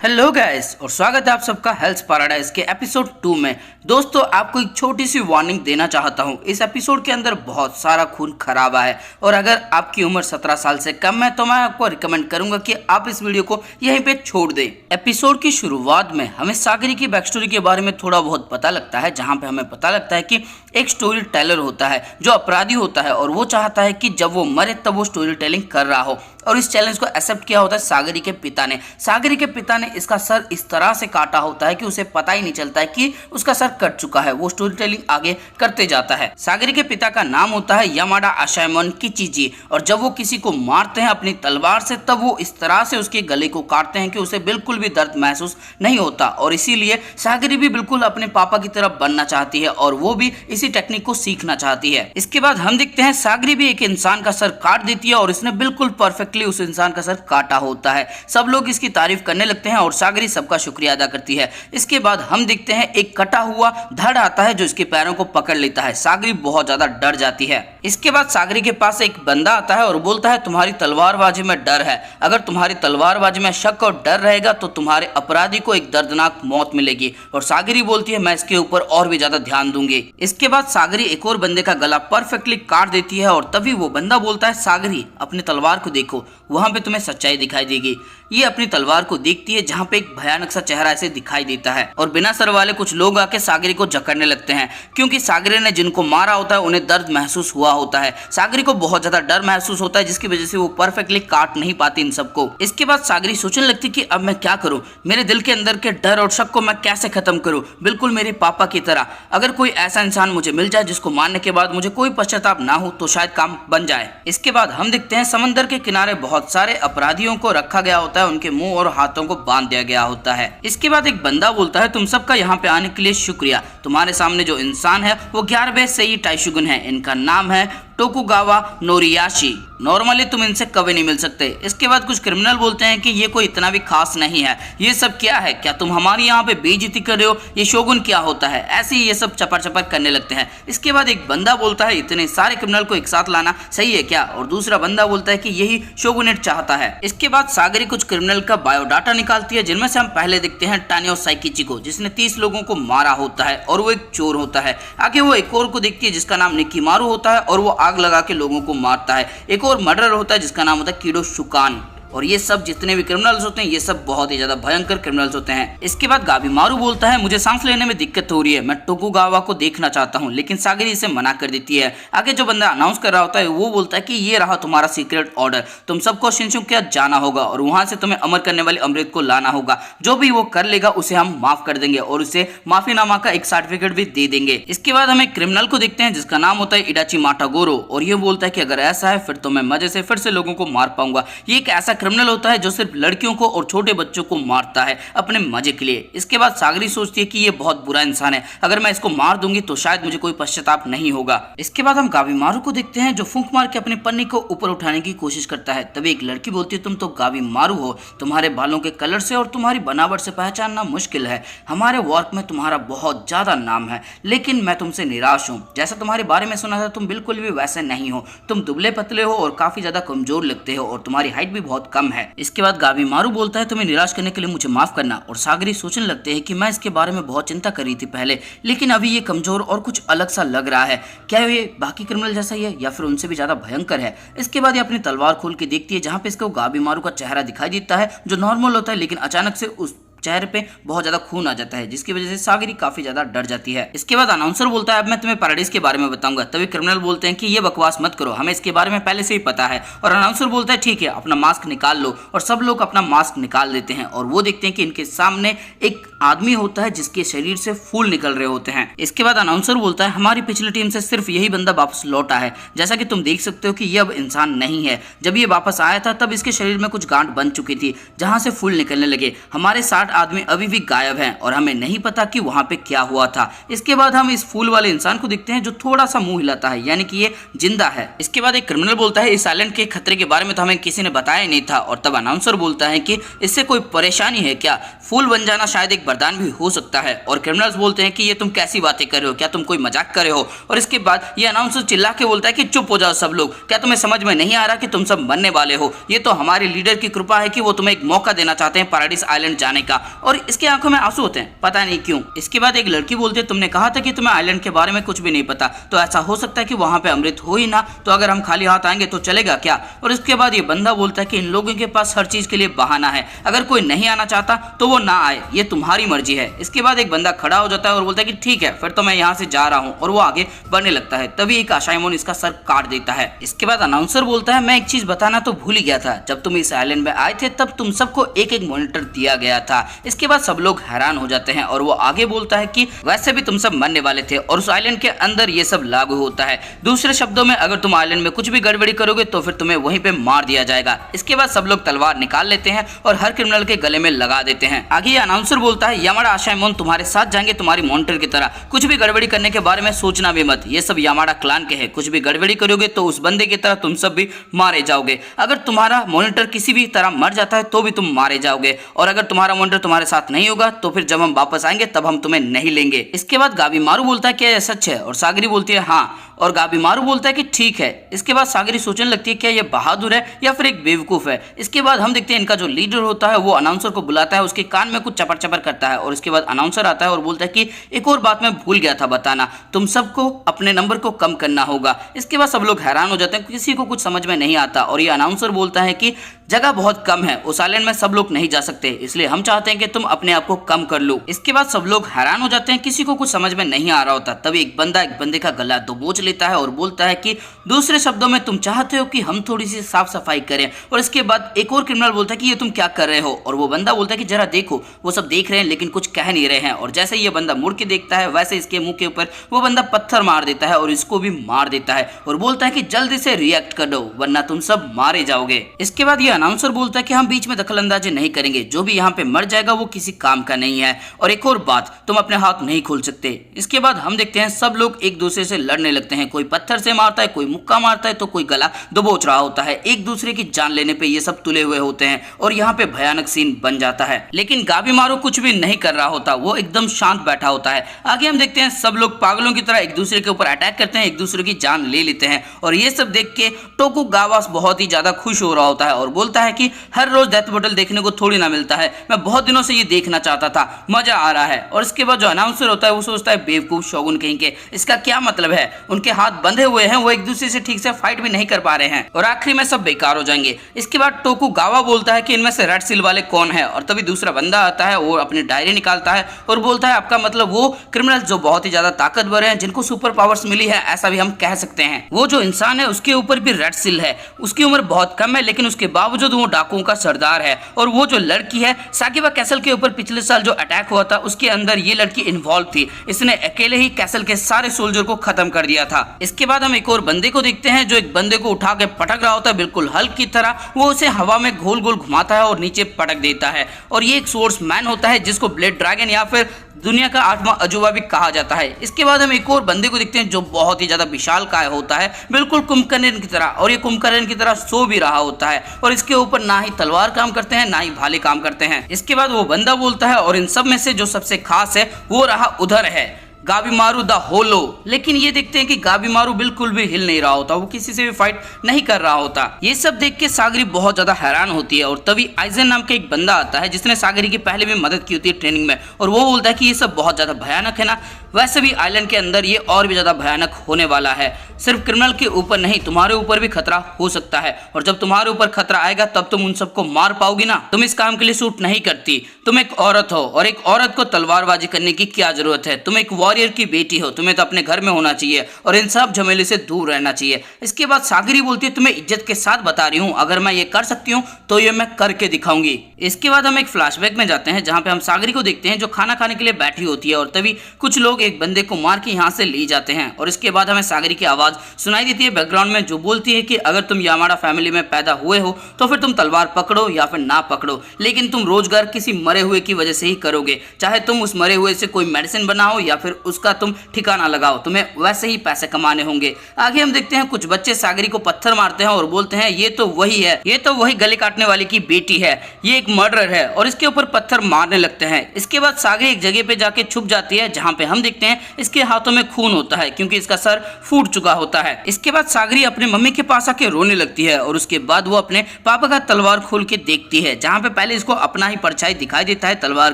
Hello guys और स्वागत है आप सबका हेल्थ पैराडाइज के एपिसोड 2 में। दोस्तों आपको एक छोटी सी वार्निंग देना चाहता हूं। इस एपिसोड के अंदर बहुत सारा खून खराबा है और अगर आपकी उम्र 17 साल से कम है तो मैं आपको रिकमेंड करूंगा कि आप इस वीडियो को यहीं पे छोड़ दें। एपिसोड की शुरुआत में हमें सागरी की बैक स्टोरी के बारे में थोड़ा बहुत पता लगता है, जहाँ पे हमें पता लगता है कि एक स्टोरी टेलर होता है जो अपराधी होता है और वो चाहता है कि जब वो मरे तब वो स्टोरी टेलिंग कर रहा हो। और इस चैलेंज को एक्सेप्ट किया होता है सागरी के पिता ने। सागरी के पिता ने इसका सर इस तरह से काटा होता है कि उसे पता ही नहीं चलता है कि उसका सर कट चुका है। वो स्टोरी टेलिंग आगे करते जाता है। सागरी के पिता का नाम होता है यामाडा असायमन किचिजी और जब वो किसी को मारते हैं अपनी तलवार से तब वो इस तरह से उसके गले को काटते हैं कि उसे बिल्कुल भी दर्द महसूस नहीं होता। और इसीलिए सागरी भी बिल्कुल अपने पापा की तरफ बनना चाहती है और वो भी इसी टेक्निक को सीखना चाहती है। इसके बाद हम देखते हैं सागरी भी एक इंसान का सर काट देती है और इसने बिल्कुल परफेक्टली उस इंसान का सर काटा होता है। सब लोग इसकी तारीफ करने लगते हैं और सागरी सबका शुक्रिया अदा करती है। इसके बाद हम देखते हैं एक कटा हुआ धड़ आता है जो इसके पैरों को पकड़ लेता है। सागरी बहुत ज्यादा डर जाती है। इसके बाद सागरी के पास एक बंदा आता है और बोलता है तुम्हारी तलवारबाजी में डर है, अगर तुम्हारी तलवारबाजी में शक और डर रहेगा तो तुम्हारे अपराधी को एक दर्दनाक मौत मिलेगी। और सागरी बोलती है मैं इसके ऊपर और भी ज्यादा ध्यान दूंगी। इसके बाद सागरी एक और बंदे का गला परफेक्टली काट देती है और तभी वो बंदा बोलता है सागरी अपनी तलवार को देखो, वहां पे तुम्हें सच्चाई दिखाई देगी। ये अपनी तलवार को देखती है जहां पे एक भयानक सा चेहरा ऐसे दिखाई देता है और बिना सर वाले कुछ लोग आके सागरी को जकड़ने लगते हैं क्योंकि सागरी ने जिनको मारा होता है उन्हें दर्द महसूस हुआ होता है। सागरी को बहुत ज्यादा डर महसूस होता है जिसकी वजह से वो परफेक्टली काट नहीं पाती इन सबको। इसके बाद सागरी सोचने लगती कि अब मैं क्या करूं, मेरे दिल के अंदर के डर और शक को मैं कैसे खत्म करूं, बिल्कुल मेरे पापा की तरह। अगर कोई ऐसा इंसान मुझे मिल जाए जिसको मारने के बाद मुझे कोई पश्चाताप ना हो तो शायद काम बन जाए। इसके बाद हम देखते हैं समंदर के किनारे बहुत सारे अपराधियों को रखा गया होता है, उनके मुंह और हाथों को बांध दिया गया होता है। इसके बाद एक बंदा बोलता है तुम सबका यहाँ पे आने के लिए शुक्रिया। तुम्हारे सामने जो इंसान है वो 11वें सेई टाइशुगुन है। इनका नाम है टोकुगावा नोरियाशी। नॉर्मली तुम इनसे कभी नहीं मिल सकते। इसके बाद कुछ क्रिमिनल बोलते हैं कि ये कोई इतना भी खास नहीं है, ये सब क्या है, क्या तुम हमारी यहाँ पे बेइज्जती कर रहे हो, ये शोगुन क्या होता है, ऐसे ही ये सब चपर चपर करने लगते हैं। इसके बाद एक बंदा बोलता है इतने सारे क्रिमिनल को एक साथ लाना सही है क्या, और दूसरा बंदा बोलता है कि यही शोगुनेट चाहता है। इसके बाद सागरी कुछ क्रिमिनल का बायोडाटा निकालती है जिनमें से हम पहले देखते हैं टानियो साइकिची को जिसने 30 लोगों को मारा होता है और वो एक चोर होता है। आगे वो एक और को देखती है जिसका नाम निकिमारू होता है और वो आग लगा के लोगों को मारता है। एक और मर्डर होता है जिसका नाम होता है किडो शुकान। और ये सब जितने भी क्रिमिनल्स होते हैं ये सब बहुत ही ज्यादा भयंकर क्रिमिनल्स होते हैं। इसके बाद गाबीमारू बोलता है मुझे सांस लेने में दिक्कत हो रही है, मैं टोकुगावा को देखना चाहता हूँ, लेकिन सागरी इसे मना कर देती है। आगे जो बंदा अनाउंस कर रहा होता है वो बोलता है कि ये रहा तुम्हारा सीक्रेट ऑर्डर, तुम सबको शिनचुकिया जाना होगा और वहां से तुम्हें अमर करने वाले अमृत को लाना होगा। जो भी वो कर लेगा उसे हम माफ कर देंगे और उसे माफीनामा का एक सर्टिफिकेट भी दे देंगे। इसके बाद हम एक क्रिमिनल को देखते हैं जिसका नाम होता है इडाची माटागोरो और ये बोलता है कि अगर ऐसा है फिर तो मैं मजे से फिर से लोगों को मार पाऊंगा। ये एक ऐसा क्रिमिनल होता है जो सिर्फ लड़कियों को और छोटे बच्चों को मारता है अपने मजे के लिए। इसके बाद सागरी सोचती है कि ये बहुत बुरा इंसान है, अगर मैं इसको मार दूंगी तो शायद मुझे कोई पश्चाताप नहीं होगा। इसके बाद हम गाबीमारू को देखते हैं जो फूंक मार के अपने पन्नी को ऊपर उठाने की कोशिश करता है। तभी एक लड़की बोलती है तुम तो गाबीमारू हो, तुम्हारे बालों के कलर से और तुम्हारी बनावट से पहचानना मुश्किल है। हमारे वर्क में तुम्हारा बहुत ज्यादा नाम है लेकिन मैं तुमसे निराश हूँ। जैसा तुम्हारे बारे में सुना था तुम बिल्कुल भी वैसे नहीं हो, तुम दुबले पतले हो और काफी ज्यादा कमजोर लगते हो और तुम्हारी हाइट भी बहुत कम है। इसके बाद गाबीमारू बोलता है तुम्हें निराश करने के लिए मुझे माफ करना। और सागरी सोचने लगते हैं कि मैं इसके बारे में बहुत चिंता कर रही थी पहले, लेकिन अभी ये कमजोर और कुछ अलग सा लग रहा है। क्या ये बाकी क्रिमिनल जैसा ही है या फिर उनसे भी ज्यादा भयंकर है। इसके बाद ये अपनी तलवार खोल के देखती है जहां पे इसको गाबीमारू का चेहरा दिखाई देता है जो नॉर्मल होता है, लेकिन अचानक से उस चेहरे पे बहुत ज्यादा खून आ जाता है जिसकी वजह से सागरी काफी ज्यादा डर जाती है। इसके बाद अनाउंसर बोलता है अब मैं तुम्हें पैराडाइज के बारे में बताऊंगा। तभी क्रिमिनल बोलते हैं कि ये बकवास मत करो, हमें इसके बारे में पहले से ही पता है। और अनाउंसर बोलता है ठीक है अपना मास्क निकाल लो और सब लोग अपना मास्क निकाल देते हैं और वो देखते हैं कि इनके सामने एक आदमी होता है जिसके शरीर से फूल निकल रहे होते हैं। इसके बाद अनाउंसर बोलता है हमारी पिछली टीम से सिर्फ यही बंदा वापस लौटा है, जैसा कि तुम देख सकते हो कि ये अब इंसान नहीं है। जब ये वापस आया था तब इसके शरीर में कुछ गांठ बन चुकी थी जहां से फूल निकलने लगे। हमारे 60 आदमी अभी भी गायब हैं और हमें नहीं पता कि वहाँ पे क्या हुआ था। इसके बाद हम इस फूल वाले इंसान को देखते हैं जो थोड़ा सा मुंह हिलाता है, यानी कि ये जिंदा है। इसके बाद एक क्रिमिनल बोलता है इस आइलैंड के खतरे के बारे में तो हमें किसी ने बताया नहीं था। और तब अनाउंसर बोलता है कि इससे कोई परेशानी है क्या, फूल बन जाना शायद एक वरदान भी हो सकता है। और क्रिमिनल्स बोलते हैं कि ये तुम कैसी बातें कर रहे हो, क्या तुम कोई मजाक कर रहे हो। और इसके बाद ये अनाउंसर चिल्ला के बोलता है कि चुप हो जाओ सब लोग, क्या तुम्हें समझ में नहीं आ रहा कि तुम सब मरने वाले हो। ये तो हमारे लीडर की कृपा है कि वो तुम्हें एक मौका देना चाहते हैं पैराडाइज आइलैंड जाने का। और इसके आंखों में आंसू होते हैं, पता नहीं क्यों। इसके बाद एक लड़की बोलती है तुमने कहा था कि तुम्हें आइलैंड के बारे में कुछ भी नहीं पता, तो ऐसा हो सकता है कि वहां पे अमृत हो ही ना, तो अगर हम खाली हाथ आएंगे तो चलेगा क्या। और इसके बाद ये बंदा बोलता है कि इन लोगों के पास हर चीज के लिए बहाना है, अगर कोई नहीं आना चाहता तो वो ना आए, ये तुम्हारी मर्जी है। इसके बाद एक बंदा खड़ा हो जाता है और बोलता है कि ठीक है फिर तो मैं यहाँ से जा रहा हूँ, और वो आगे बढ़ने लगता है। तभी एक आशाइमोन इसका सर काट देता है। इसके बाद अनाउंसर बोलता है मैं एक चीज बताना तो भूल ही गया था, जब तुम इस आइलैंड में आए थे तब तुम सबको एक एक मॉनिटर दिया गया था। इसके बाद सब लोग हैरान हो जाते हैं और वो आगे बोलता है कि वैसे भी तुम सब मरने वाले थे और उस आइलैंड के अंदर ये सब लागू होता है। दूसरे शब्दों में अगर तुम आइलैंड में कुछ भी गड़बड़ी करोगे तो फिर तुम्हें वहीं पे मार दिया जाएगा। इसके बाद सब लोग तलवार निकाल लेते हैं और हर क्रिमिनल के गले में लगा देते हैं। आगे ये अनाउंसर बोलता है यामाडा आशाइमोन तुम्हारे साथ जाएंगे तुम्हारी मॉनिटर की तरह, कुछ भी गड़बड़ी करने के बारे में सोचना भी मत, ये सब यामाडा क्लान के हैं, कुछ भी गड़बड़ी करोगे तो उस बंदे की तरह तुम सब भी मारे जाओगे। अगर तुम्हारा मॉनिटर किसी भी तरह मर जाता है तो भी तुम मारे जाओगे, और अगर तुम्हारा मॉनिटर तुम्हारे साथ नहीं होगा तो फिर जब हम वापस आएंगे तब हम तुम्हें नहीं लेंगे। इसके बाद गाबीमारू बोलता है क्या यह सच है, और सागरी बोलती है हाँ, और गाबीमारू बोलता है कि ठीक है। इसके बाद सागरी सोचने लगती है क्या ये बहादुर है या फिर एक बेवकूफ है। इसके बाद हम देखते हैं इनका जो लीडर होता है वो अनाउंसर को बुलाता है, उसके कान में कुछ चपर चपर करता है, और इसके बाद अनाउंसर आता है और बोलता है कि एक और बात मैं भूल गया था बताना, तुम सबको अपने नंबर को कम करना होगा। इसके बाद सब लोग हैरान हो जाते हैं, किसी को कुछ समझ में नहीं आता, और ये अनाउंसर बोलता है कि जगह बहुत कम है, उस आइलैंड में सब लोग नहीं जा सकते, इसलिए हम चाहते हैं कि तुम अपने आप को कम कर लो। इसके बाद सब लोग हैरान हो जाते हैं, किसी को कुछ समझ में नहीं आ रहा होता। तभी एक बंदे का गला दबोच लेता है और बोलता है कि दूसरे शब्दों में तुम चाहते हो कि हम थोड़ी सी साफ सफाई करें। और इसके बाद एक और क्रिमिनल बोलता है कि ये तुम क्या कर रहे हो, और वो बंदा बोलता है कि जरा देखो, वो सब देख रहे हैं लेकिन कुछ कह नहीं रहे हैं। और जैसे ये बंदा मुड़ के देखता है वैसे इसके मुंह के ऊपर वो बंदा पत्थर मार देता है और इसको भी मार देता है, और बोलता है कि जल्दी से रिएक्ट कर दो वरना तुम सब मारे जाओगे। इसके बाद ये अनाउंसर बोलता है कि हम बीच में दखलंदाजी नहीं करेंगे, जो भी यहाँ पे मर जाएगा वो किसी काम का नहीं है, और एक और बात, तुम अपने हाथ नहीं खोल सकते। इसके बाद हम देखते हैं सब लोग एक दूसरे से लड़ने लगते हैं, कोई पत्थर से मारता है, कोई मुक्का मारता है, तो कोई गला दबोच रहा होता है। एक दूसरे की जान लेने पे ये सब तुले हुए होते हैं और यहाँ पे भयानक सीन बन जाता है। लेकिन गाबीमारू कुछ भी नहीं कर रहा होता, वो एकदम शांत बैठा होता है। आगे हम देखते हैं सब लोग पागलों की तरह एक दूसरे के ऊपर अटैक करते हैं, एक दूसरे की जान ले लेते हैं, और ये सब देख के टोकुगावा बहुत ही ज्यादा खुश हो रहा होता है और बोलता है कि हर रोज डेथ बटल देखने को थोड़ी ना मिलता है, मैं बहुत दिनों से ये देखना चाहता था, मजा आ रहा है। और इसके बाद जो अनाउंसर होता है वो सोचता है बेवकूफ शोगुन कहीं के, इसका क्या मतलब है, उनके हाथ बंधे हुए हैं, वो एक दूसरे से ठीक से फाइट भी नहीं कर पा रहे हैं और आखिरी में सब बेकार हो जाएंगे। इसके बाद टोकुगावा बोलता है कि इनमें से रेड सील वाले कौन है, और तभी दूसरा बंदा आता है, वो अपनी डायरी निकालता है और बोलता है आपका मतलब वो क्रिमिनल्स जो बहुत ही ज्यादा ताकतवर हैं, जिनको सुपर पावर्स मिली है, ऐसा भी हम कह सकते हैं। वो जो इंसान है उसके ऊपर भी रेड सील है, उसकी उम्र बहुत कम है लेकिन उसके बावजूद वो डाकुओं का सरदार है। और वो जो लड़की है साकिबा कैसल के ऊपर पिछले साल जो अटैक हुआ था उसके अंदर ये लड़की इन्वॉल्व थी, इसने अकेले ही कैसल के सारे सोल्जर को खत्म कर दिया था। इसके बाद हम एक और बंदे को देखते हैं जो एक बंदे को उठा के पटक रहा होता है बिल्कुल हल्क की तरह, वो उसे हवा में गोल गोल घुमाता है और नीचे पटक देता है, और ये एक सोर्स मैन होता है जिसको ब्लेड ड्रैगन या फिर दुनिया का 8वां अजूबा भी कहा जाता है। इसके बाद हम एक और बंदे को देखते हैं जो बहुत ही ज्यादा विशालकाय होता है, बिल्कुल कुंभकर्ण की तरह, और ये कुंभकर्ण की तरह सो भी रहा होता है, और इसके ऊपर ना ही तलवार काम करते हैं ना ही भाले काम करते हैं। इसके बाद वो बंदा बोलता है और इन सब में से जो सबसे खास है वो रहा उधर है गाबीमारू द होलो। लेकिन ये देखते हैं कि गाबीमारू बिल्कुल भी हिल नहीं रहा होता, वो किसी से भी फाइट नहीं कर रहा होता। ये सब देख के सागरी बहुत ज्यादा हैरान होती है, और तभी आइजन नाम का एक बंदा आता है जिसने सागरी की पहले भी मदद की होती है ट्रेनिंग में, और वो बोलता है कि ये सब बहुत ज्यादा भयानक है ना, वैसे भी आइलैंड के अंदर ये और भी ज्यादा भयानक होने वाला है, सिर्फ क्रिमिनल के ऊपर नहीं तुम्हारे ऊपर भी खतरा हो सकता है, और जब तुम्हारे ऊपर खतरा आएगा तब तुम उन सबको मार पाओगी ना, तुम इस काम के लिए सूट नहीं करती, तुम एक औरत हो और एक औरत को तलवारबाजी करने की क्या जरूरत है, तुम एक वॉरियर की बेटी हो, तुम्हें तो अपने घर में होना चाहिए और इन सब झमेले से दूर रहना चाहिए। इसके बाद सागरी बोलती है तुम्हें इज्जत के साथ बता रही हूँ, अगर मैं ये कर सकती हूँ तो ये मैं करके दिखाऊंगी। इसके बाद हम एक फ्लैशबैक में जाते हैं जहाँ पे हम सागरी को देखते हैं जो खाना खाने के लिए बैठी होती है और तभी कुछ लोग एक बंदे को मार के यहाँ से ले जाते हैं। और इसके बाद हमें सागरी की आवाज सुनाई देती है बैकग्राउंड में जो बोलती है कि अगर तुम यामाडा फैमिली में पैदा हुए हो तो फिर तुम तलवार पकड़ो या फिर ना पकड़ो, लेकिन तुम रोजगार किसी मरे हुए की वजह से ही करोगे, चाहे तुम उस मरे हुए से कोई मेडिसिन बनाओ या फिर उसका तुम ठिकाना लगाओ, तुम्हें वैसे ही पैसे कमाने होंगे। आगे हम देखते हैं कुछ बच्चे सागरी को पत्थर मारते हैं और बोलते हैं ये तो वही है, ये तो वही गले काटने वाले की बेटी है, ये एक मर्डर है, और इसके ऊपर पत्थर मारने लगते हैं। इसके बाद सागरी एक जगह पे जाके छुप जाती है जहाँ पे हम देखते हैं इसके हाथों में खून होता है क्योंकि इसका सर फूट चुका होता है। इसके बाद सागरी अपने मम्मी के पास आके रोने लगती है और उसके बाद वो अपने पापा का तलवार खोल के देखती है जहाँ पे पहले इसको अपना ही परछाई दिखाई देता है तलवार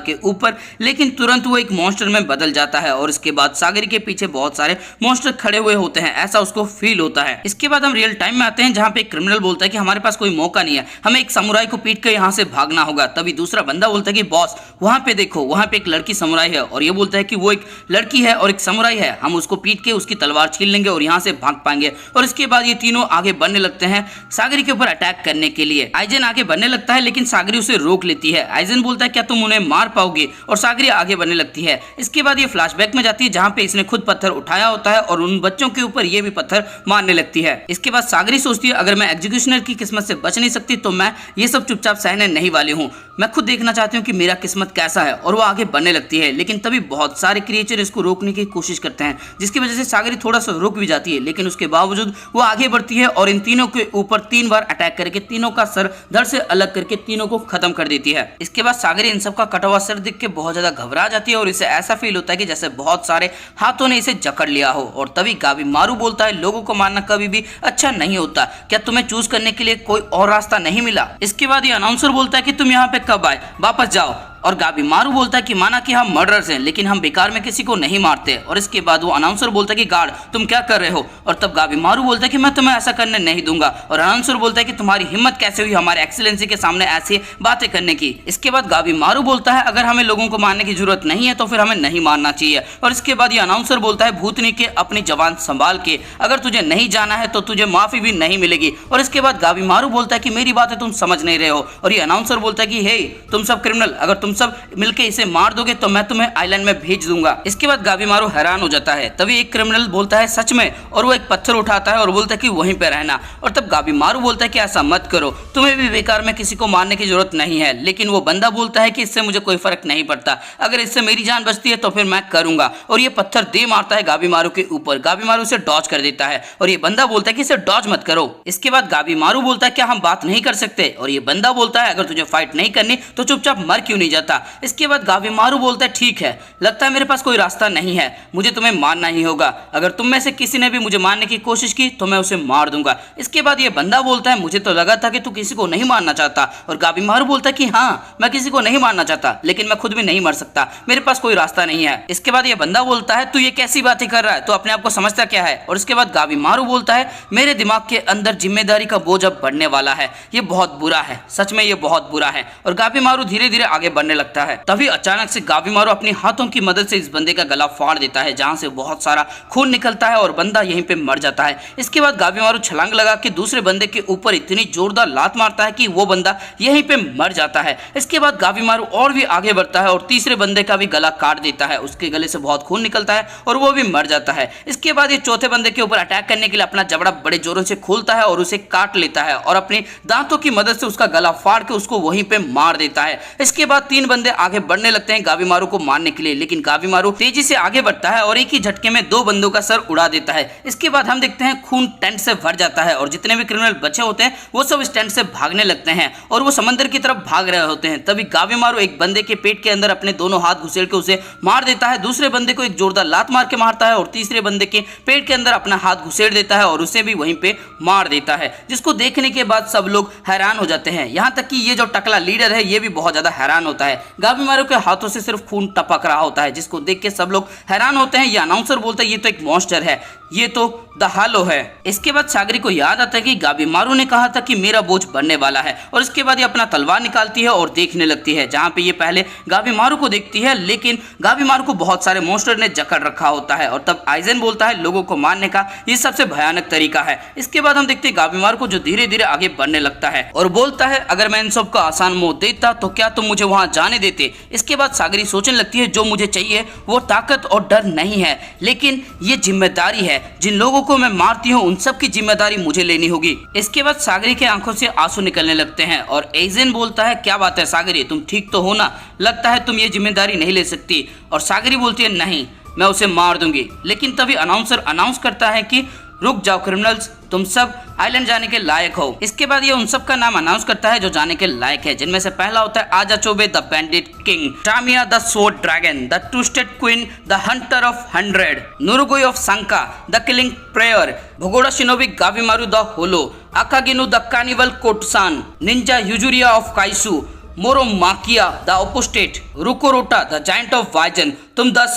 के ऊपर, लेकिन तुरंत वो एक मॉन्स्टर में बदल जाता है और इसके बाद सागरी के पीछे बहुत सारे मॉन्स्टर खड़े हुए होते हैं, ऐसा उसको फील होता है। इसके बाद हम रियल टाइम में आते हैं जहाँ पे एक क्रिमिनल बोलता है कि हमारे पास कोई मौका नहीं है, हमें एक समुराई को पीट कर यहाँ से भागना होगा। तभी दूसरा बंदा बोलता है कि बॉस वहां पे देखो, वहां पे एक लड़की समुराई है, और ये बोलता है कि वो एक लड़की है और एक समुराई है, हम उसको पीट के उसकी तलवार छीन लेंगे और यहाँ से भाग पाएंगे। और इसके बाद ये तीनों आगे बढ़ने लगते हैं सागरी के ऊपर अटैक करने के लिए। आइजन आगे बढ़ने लगता है लेकिन सागरी उसे रोक लेती है। आइजन बोलता है क्या तुम उन्हें मार पाओगे, और सागरी आगे बढ़ने लगती है। इसके बाद ये फ्लैशबैक में जाती है जहाँ पे इसने खुद पत्थर उठाया होता है और उन बच्चों के ऊपर ये भी पत्थर मारने लगती है। इसके बाद सागरी सोचती है अगर मैं एग्जीक्यूशनर की किस्मत से बच नहीं सकती तो मैं ये सब चुपचाप सहने नहीं वाली हूँ, मैं खुद देखना चाहती हूँ कि मेरा किस्मत कैसा है। और वो आगे बढ़ने लगती है लेकिन तभी बहुत सारे क्रिएचर इसको रोकने की कोशिश करते हैं जिसकी वजह से सागरी थोड़ा सा रुक भी जाती है, लेकिन उसके बावजूद वो आगे बढ़ती है और इन तीनों के ऊपर 3 बार अटैक करके तीनों का सर धड़ से अलग करके तीनों को खत्म कर देती है। इसके बाद सागरी इन सब का कटा हुआ सर देख के बहुत ज्यादा घबरा जाती है और इसे ऐसा फील होता है कि जैसे बहुत सारे हाथों ने इसे जकड़ लिया हो। और तभी गाबीमारू बोलता है लोगों को मारना कभी भी अच्छा नहीं होता, क्या तुम्हें चूज करने के लिए कोई और रास्ता नहीं मिला। इसके बाद ये अनाउंसर बोलता है कि तुम यहाँ पे कब आए, वापस जाओ। और गाबीमारू बोलता है कि माना कि हम मर्डरर्स हैं लेकिन हम बेकार में किसी को नहीं मारते। और इसके बाद वो अनाउंसर बोलता है कि गार्ड तुम क्या कर रहे हो, और तब गाबीमारू बोलता है कि मैं तुम्हें ऐसा करने नहीं दूंगा। और अनाउंसर बोलता है कि तुम्हारी हिम्मत कैसे हुई हमारे एक्सीलेंसी के सामने ऐसी बातें करने की। इसके बाद गाबीमारू बोलता है अगर हमें लोगों को मारने की जरूरत नहीं है तो फिर हमें नहीं मारना चाहिए। और इसके बाद ये अनाउंसर बोलता है भूतनी के अपनी जबान संभाल के, अगर तुझे नहीं जाना है तो तुझे माफी भी नहीं मिलेगी। और इसके बाद गाबीमारू बोलता है कि मेरी बातें तुम समझ नहीं रहे हो। और ये अनाउंसर बोलता है कि हे तुम सब क्रिमिनल, अगर तुम सब मिलकर इसे मार दोगे तो मैं तुम्हें आइलैंड में भेज दूंगा। इसके बाद गाबीमारू हैरान हो जाता है। तभी एक क्रिमिनल बोलता है सच में, और वो एक पत्थर उठाता है और बोलता है कि वहीं पे रहना। और तब गाबीमारू बोलता है कि ऐसा मत करो, तुम्हें भी बेकार में किसी को मारने की जरूरत नहीं है। लेकिन वो बंदा बोलता है कि इससे मुझे कोई फर्क नहीं पड़ता, अगर इससे मेरी जान बचती है तो फिर मैं करूंगा। और ये पत्थर दे मारता है गाबीमारू के ऊपर। गाबीमारू उसे डॉज कर देता है और ये बंदा बोलता है कि इसे डॉज मत करो। इसके बाद गाबीमारू बोलता है क्या हम बात नहीं कर सकते, और ये बंदा बोलता है अगर तुझे फाइट नहीं करनी तो चुपचाप मर क्यों नहीं जाता। इसके बाद गाबीमारू बोलता है ठीक है, लगता है मेरे पास कोई रास्ता नहीं है, मुझे तुम्हें मारना ही होगा, अगर तुम में से किसी ने भी मुझे मारने की कोशिश की तो मैं उसे मार दूंगा। इसके बाद ये बंदा बोलता है मुझे तो लगा था कि तू किसी को नहीं मारना चाहता। और गाबीमारू बोलता है कि हाँ मैं किसी को नहीं मारना चाहता लेकिन मैं खुद भी नहीं मर सकता, मेरे पास कोई रास्ता नहीं है। इसके बाद ये बंदा बोलता है तू ये कैसी बातें कर रहा है, तू अपने आप को समझता क्या है। और इसके बाद गाबीमारू बोलता है मेरे दिमाग के अंदर जिम्मेदारी का बोझ अब बढ़ने वाला है, ये बहुत बुरा है, सच में ये बहुत बुरा है। और गाबीमारू धीरे धीरे आगे बढ़ने लगता है। तभी अचानक से गाबीमारू अपनी हाथों की मदद से इस बंदे का गला फाड़ देता है जहां से बहुत सारा खून निकलता है और बंदा यहीं पे मर जाता है। इसके बाद गाबीमारू छलांग लगा के दूसरे बंदे के ऊपर इतनी जोरदार लात मारता है कि वो बंदा यहीं पे मर जाता है। इसके बाद गाबीमारू और भी आगे बढ़ता है और तीसरे बंदे का भी गला काट देता है, उसके गले से बहुत खून निकलता है और वो भी मर जाता है। इसके बाद ये चौथे बंदे के ऊपर अटैक करने के लिए अपना जबड़ा बड़े जोरों से खोलता है और उसे काट लेता है और अपनी दांतों की मदद से उसका गला फाड़ के उसको वहीं पे मार देता है। इसके बाद 3 बंदे आगे बढ़ने लगते हैं गाबीमारू को मारने के लिए, लेकिन गाबीमारू तेजी से आगे बढ़ता है और एक ही झटके में 2 बंदों का सर उड़ा देता है। इसके बाद हम देखते हैं खून टेंट से भर जाता है और जितने भी क्रिमिनल बचे होते हैं वो सब इस टेंट से भागने लगते हैं और वो समंदर की तरफ भाग रहे होते हैं। तभी गाबीमारू एक बंदे के पेट के अंदर अपने दोनों हाथ घुसेड़ के उसे मार देता है, दूसरे बंदे को एक जोरदार लात मार के मारता है और तीसरे बंदे के पेट के अंदर अपना हाथ घुसेड़ देता है और उसे भी वहीं पे मार देता है, जिसको देखने के बाद सब लोग हैरान हो जाते हैं। यहाँ तक कि ये जो टकला लीडर है ये भी बहुत ज्यादा हैरान होता है। गाबीमारू के हाथों से सिर्फ खून टपक रहा होता है जिसको देख के सब लोग हैरान होते हैं। ये अनाउंसर बोलता है ये तो एक मॉन्स्टर है, ये तो द हालो है। इसके बाद सागरी को याद आता है कि गाबीमारू ने कहा था कि मेरा बोझ बढ़ने वाला है, और इसके बाद ये अपना तलवार निकालती है और देखने लगती है, जहाँ पे ये पहले गाबीमारू को देखती है, लेकिन गाबीमारू को बहुत सारे मॉन्स्टर ने जकड़ रखा होता है। और तब आइजन बोलता है लोगों को मारने का ये सबसे भयानक तरीका है। इसके बाद हम देखते हैं गाबीमारू को जो धीरे धीरे आगे बढ़ने लगता है और बोलता है अगर मैं इन सबको आसान मौत देता तो क्या तुम मुझे वहां जाने देते। इसके बाद सागरी सोचने लगती है जो मुझे चाहिए वो ताकत और डर नहीं है, लेकिन ये जिम्मेदारी है। जिन लोगों को मैं मारती हूँ उन सब की जिम्मेदारी मुझे लेनी होगी। इसके बाद सागरी के आंखों से आंसू निकलने लगते हैं और एजेन बोलता है क्या बात है सागरी, तुम ठीक तो हो ना, लगता है तुम ये जिम्मेदारी नहीं ले सकती। और सागरी बोलती है नहीं, मैं उसे मार दूंगी। लेकिन तभी अनाउंसर अनाउंस करता है कि रुक जाओ क्रिमिनल्स, तुम सब आइलैंड जाने के लायक हो। इसके बाद ये उन सब का नाम अनाउंस करता है जो जाने के लायक है, जिनमें से पहला होता है Aza Chobei the bandit king, Tamiya the sword dragon, the twisted queen, the hunter of 100, Nurugai of Sanka, the killing prayer, भगोड़ा shinobi Gabimaru the hollow, Akaginu the carnival Kotsan, ninja Yuzuriha of Kaisu, Moro Makiya the apostate, Rokurota the giant of Waizan. तुम 10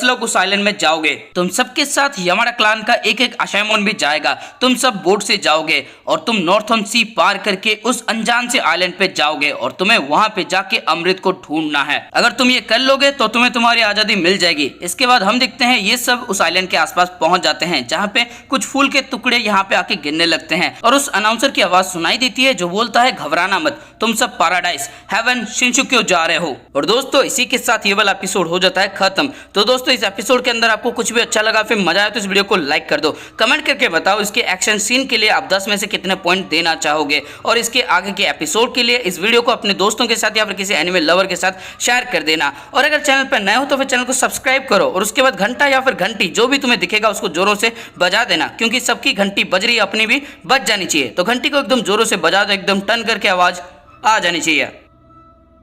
लोग उस island में जाओगे। तुम सबके साथ यमाडा clan का एक एक अशाइमोन भी जाएगा। तुम सब बोट से जाओगे और तुम नॉर्थन सी पार करके उस अनजान से आइलैंड पे जाओगे और तुम्हें वहां पे जाके अमृत को ढूंढना है। अगर तुम ये कर लोगे तो तुम्हें तुम्हारी आजादी मिल जाएगी। इसके बाद हम देखते हैं ये सब उस आइलैंड के आसपास पहुंच जाते हैं, जहाँ पे कुछ फूल के टुकड़े यहाँ पे आके गिरने लगते हैं और उस अनाउंसर की आवाज सुनाई देती है जो बोलता है घबराना मत, तुम सब पैराडाइज हेवन शिनजुकु जा रहे हो। और दोस्तों इसी के साथ ये वाला एपिसोड हो जाता है खत्म। तो दोस्तों इस एपिसोड के अंदर आपको कुछ भी अच्छा लगा, फिर मजा आया तो इस वीडियो को लाइक कर दो। कमेंट करके बताओ इसके एक्शन सीन के लिए आप 10 में से कितने पॉइंट देना चाहोगे, और इसके आगे के एपिसोड के लिए इस वीडियो को अपने दोस्तों के साथ या फिर किसी एनिमे लवर के साथ शेयर कर देना। और अगर चैनल पर नए हो तो फिर चैनल को सब्सक्राइब करो और उसके बाद घंटा या फिर घंटी जो भी तुम्हें दिखेगा उसको जोरों से बजा देना, क्योंकि सबकी घंटी बज रही है, अपनी भी बज जानी चाहिए। तो घंटी को एकदम जोरों से बजा दो, एकदम टन करके आवाज आ जानी चाहिए।